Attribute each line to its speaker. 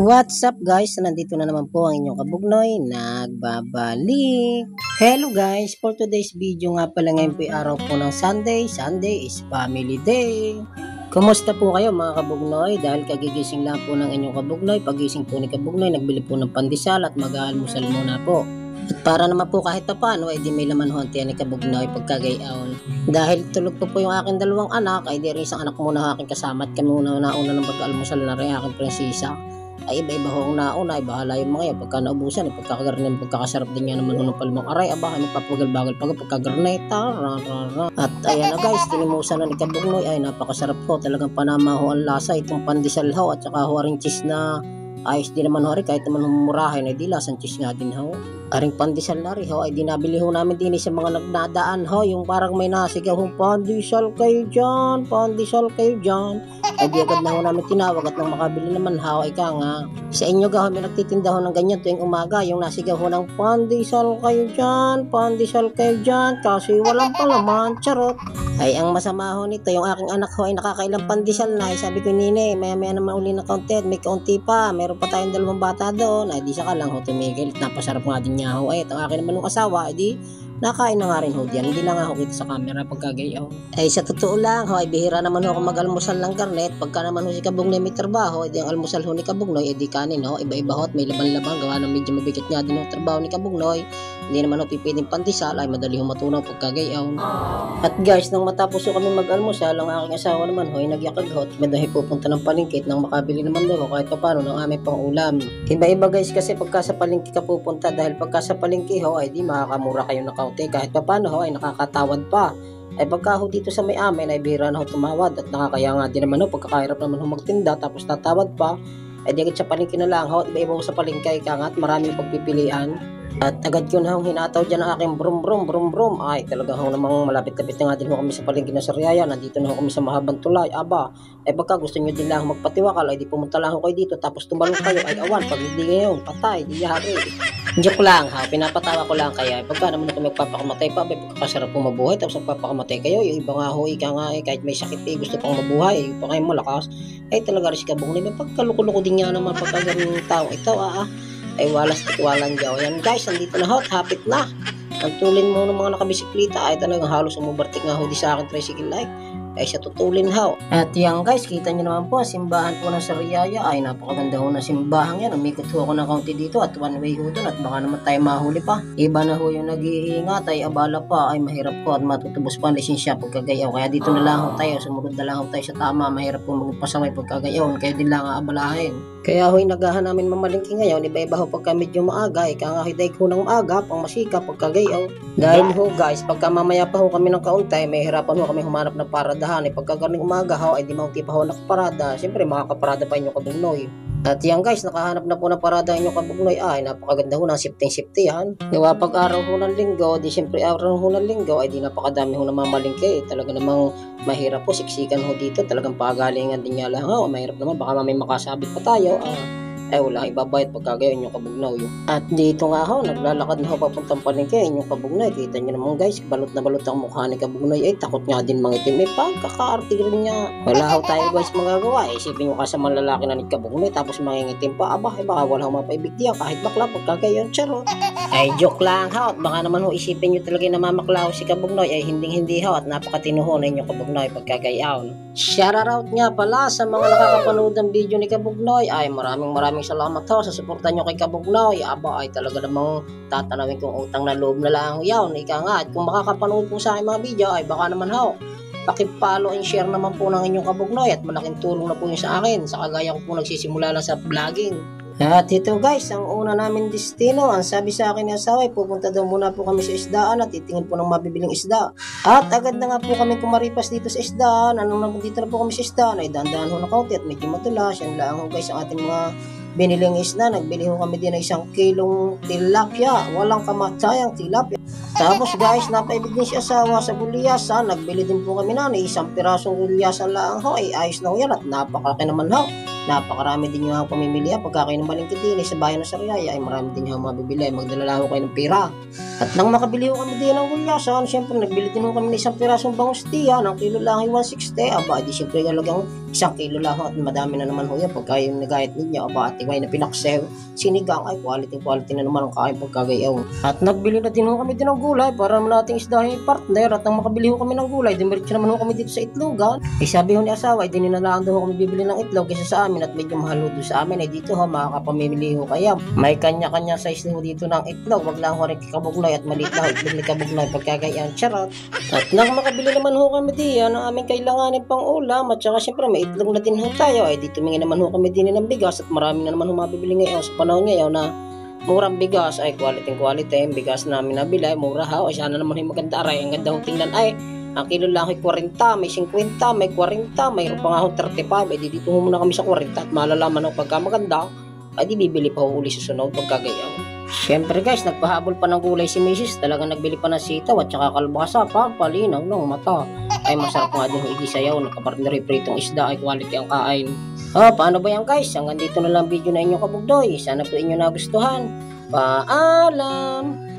Speaker 1: What's up guys? Nandito na naman po ang inyong kabugnoy, nagbabalik. Hello guys, for today's video nga pala ngayon po araw po ng Sunday. Sunday is family day. Kumusta po kayo mga kabugnoy? Dahil kagigising lang po ng inyong kabugnoy, pagising po ni kabugnoy, nagbili po ng pandesal at mag-aalmusal muna po. At para naman po kahit pa paano, ay di may laman ho ni kabugnoy pagkagayaon. Dahil tulog po yung aking dalawang anak, ay di rin isang anak muna aking kasama at kami muna nauna ng pag-almusal na rin aking prinsesa. Ay iba-iba ho ang nauna, ay bahala yung mga yan. Pagka naubusan, ay pagkakagarnin, pagkakasarap din yan naman ng palmang aray, aba, ay magpapagal-bagal pagkagarneta, At ayan na guys, tinimusan na ni kabugnoy, ay napakasarap ho, talagang panama ho ang lasa, itong pandesal ho, at saka ho ring cheese na ayos din naman ho rin, kahit naman humurahin, ay di lasang cheese nga din ho. Aring pandesal na rin ho, ay dinabili ho namin din sa mga nagnadaan ho, yung parang may nasigaw ho, pandesal kayo dyan, pandesal kayo dyan. Ay di agad na ho namin tinawag at nang makabili naman ho, ay ka nga. Sa inyo ga ho, may nagtitinda ho ng ganyan tuwing umaga, yung nasigaw ho ng pandesal kayo dyan, kasi walang palaman, charot. Ay ang masama ho nito, yung aking anak ho ay nakakailang pandesal na, ay sabi ko nini, maya naman uli ng kaunti at may kaunti pa, meron pa tayong dalawang bata doon, ay di siya ka lang ho tumigil, napasarap nga din niya ho. Ay ito akin naman ng asawa, ay di nakain na nga rin ho diyan, hindi lang ako kita sa camera pagkagayaw. Ay sa totoo lang ho, ay bihira naman ho ako mag-almusal ng garnet, pagka naman ho si kabugnoy may trabaho, ay di ang almusal ho ni kabugnoy, ay di kanin ho, iba-iba ho at may laban-laban, gawa ng medyo mabigat nga din ho trabaho ni kabugnoy, hindi naman ho pipiling pandesal, ay madali ho matunaw pagkagayaw. At guys, nang matapos ho kami mag-almusal, ang aking asawa naman ho ay nagyakag ho at madahi pupunta ng palengke nang makabili naman daw kahit paano ng aming pang ulam. Iba-iba guys kasi pagka sa palengke ka pupunta, dahil pagka sa palengke ho ay di makakamura kayo ng kaunti, kahit paano ho ay nakakatawad pa. Ay pagka ho dito sa may amin ay bihira na ho tumawad at nakakaya nga din naman ho pagkakahirap naman ho magtinda tapos tatawad pa. Ay di agad sa palengke na lang ho, iba-iba ho sa palengke ka nga at maraming pagpipilian. At agad yun ho, hinataw dyan ang aking brum brum. Ay talaga ho namang malapit-lapit na nga din ho kami sa palengke na Sariaya. Nandito na ho kami sa mahabang tulay. Aba, ay pagka gusto nyo din lang magpatiwakal, ay di pumunta lang ho kayo dito tapos tumalong kayo. Ay awan, pag hindi ngayon, patay, di yari. Joke lang ha, pinapatawa ko lang kaya. Pagka naman kami magpapakamatay pa, ay pagkakasarap po mabuhay tapos magpapakamatay kayo. Yung iba nga ho, ika nga eh, kahit may sakit eh, gusto pang mabuhay, pa kayo malakas. Ay talaga rin si kabugnoy, may pagkaluko-luko din nga naman pagka ganun tao. Ito ay walas tikwalang jaw. Yan guys, nandito na ho, hapit na. Ang tulin mo ng mga nakabisikleta ay talagang halos umubartik nga ho di sa akin tricycle like. Ay sa tutulin ho. At yan guys, kita nyo naman po, simbahan po ng Sariaya ay napakaganda ho na simbahan yan. Umikot ho ako ng kaunti dito at one way ho doon at baka naman tayo mahuli pa. Iba na ho yung nag-iingat ay abala pa ay mahirap po at matutubos pa ang lisensya pagkagayaw. Kaya dito na lang ho tayo, sumunod na lang ho tayo sa tama. Mahirap po magpasamay pagkagayaw, kaya din lang aabalahin. Kaya ho'y nagahan namin mamalingki ngayon, iba-iba ho pagka medyo maaga, ika nga hiday ko ng maaga, pang masika pagkagayaw. Dahil ho guys, pagka mamaya pa ho kami ng kauntay, may hirapan ho kami humanap ng paradahan. Pagka galing umaga ho, ay di maunti pa ho nakaparada. Siyempre makakaparada pa inyong kabugnoy. At yan guys, nakahanap na po ng parada inyong kabugnoy. Ay napakaganda ho ng sifting yan. Gawa pag araw ho ng linggo, di siyempre araw ho ng linggo, ay di napakadami ho namamalingki. Talaga namang mahirap po, siksikan ho dito. Talagang pagalingan din nga lang ho. Mahirap naman, baka may makasabit pa tayo. Ay wala ibabayad pagkagayon yung kabugnoy. At dito nga ho, naglalakad na ho papuntang palengke yung kabugnoy. Kita nyo naman guys, balot na balot ang mukha ni kabugnoy. Ay takot nga din mangitim. May pagkakaarte rin niya. Wala ho tayo guys magagawa. Isipin nyo ka sa mga lalaki na ni kabugnoy tapos mangingitim pa. Aba, ay baka wala ho mapaibig diyan kahit bakla pagkagayon. Charot. Ay joke lang ho. At baka naman ho isipin nyo talaga na mamaklaw si kabugnoy. Ay hindi ho at napakatinuho na inyong kabugnoy pagkagayon. Shoutout nga pala sa mga nakakapanood ng video ni kabugnoy. Ay maraming salamat ho sa suporta nyo kay kabugnoy. Aba ay talaga namang tatanawin kong utang na loob na lang yaw. Ika nga at kung makakapanood po sa aking mga video ay baka naman ho paki-follow and share naman po ng inyong kabugnoy at malaking tulong na po yun sa akin sa kagaya ko po nagsisimula lang sa vlogging. At ito guys, ang una namin destino, ang sabi sa akin ni asawa, pupunta daw muna po kami sa isdaan at titingin po ng mabibiling isda. At agad na nga po kami kumaripas dito sa isdaan. Dito na po kami sa isdaan, ay dandahan ho na kaunti at medyo madulas. Yan lang ho guys ang ating mga biniling isda. Nagbili ho kami din ng 1 kilong tilapia, walang kamatayang tilapia. Tapos guys, napaibig din si asawa sa gulyasan. Nagbili din po kami na 1 pirasong gulyasan lang ho, ay ayos na ho yan at napakalaki naman ho. napakarami din yung pamimili. Pagka kayo ng malingkit din sa bayan ng Sariaya ay marami din yung mabibili. Magdala ho kayo ng pera. At nang makabili ho kami din ng gulyasan, siyempre nagbili din ho kami ng isang pirasong bangus tiya ng kilo lang ay 160. Aba, di siyempre talagang 1 kilo lang ho at madami na naman ho yan. Pagka yung nagayat ninyo, aba, atingay na pinaksew, sinigang ay quality na naman ang kain pagkagayaw. At nagbili na din ho kami din ng gulay para naman nating isdahin yung partner. At nang makabili ho kami ng gulay, dimiretso naman ho kami dito sa itlogan. Ay sabi ho ni asawa, ay dininalaan daw ho kami bibili ng itlog kaysa sa amin at medyo mahal ho doon sa amin. Ay dito ho, makakapamimili ho kaya. May kanya-kanya size ho dito ng itlog. Wag lang ho rin kabugnay at maliit na itlog ni kabugnay pagkagayaan. Charot. At nang makabili naman ho kami diyan ang aming kailanganin pang ulam at saka siyempre may itlog na din ho tayo. Ay dito tumingin naman ho kami din ng bigas at marami na naman ho mabibili ngayon sa panahon ngayon na murang bigas ay quality yung bigas namin nabili ay mura ha. Ay sana naman yung maganda aray. Ang ganda ho tingnan ay ang kilo lang ay 40, may 50, may 40, mayroon pa nga ho 35. Ay di dito muna kami sa 40 at malalaman ho pagka maganda ay di bibili pa ho uli sa sunod pagkagayaw. Siyempre guys, nagpahabol pa ng gulay si Mrs. Talagang nagbili pa ng sitaw at saka kalbasa pa, palinaw ng mata. Ay masarap nga din ho igisayaw, nakapartner pritong isda ay quality ang kain. Paano ba yan guys? Hanggang dito na lang video na inyong kabugdoy. Sana po inyo nagustuhan. Paalam!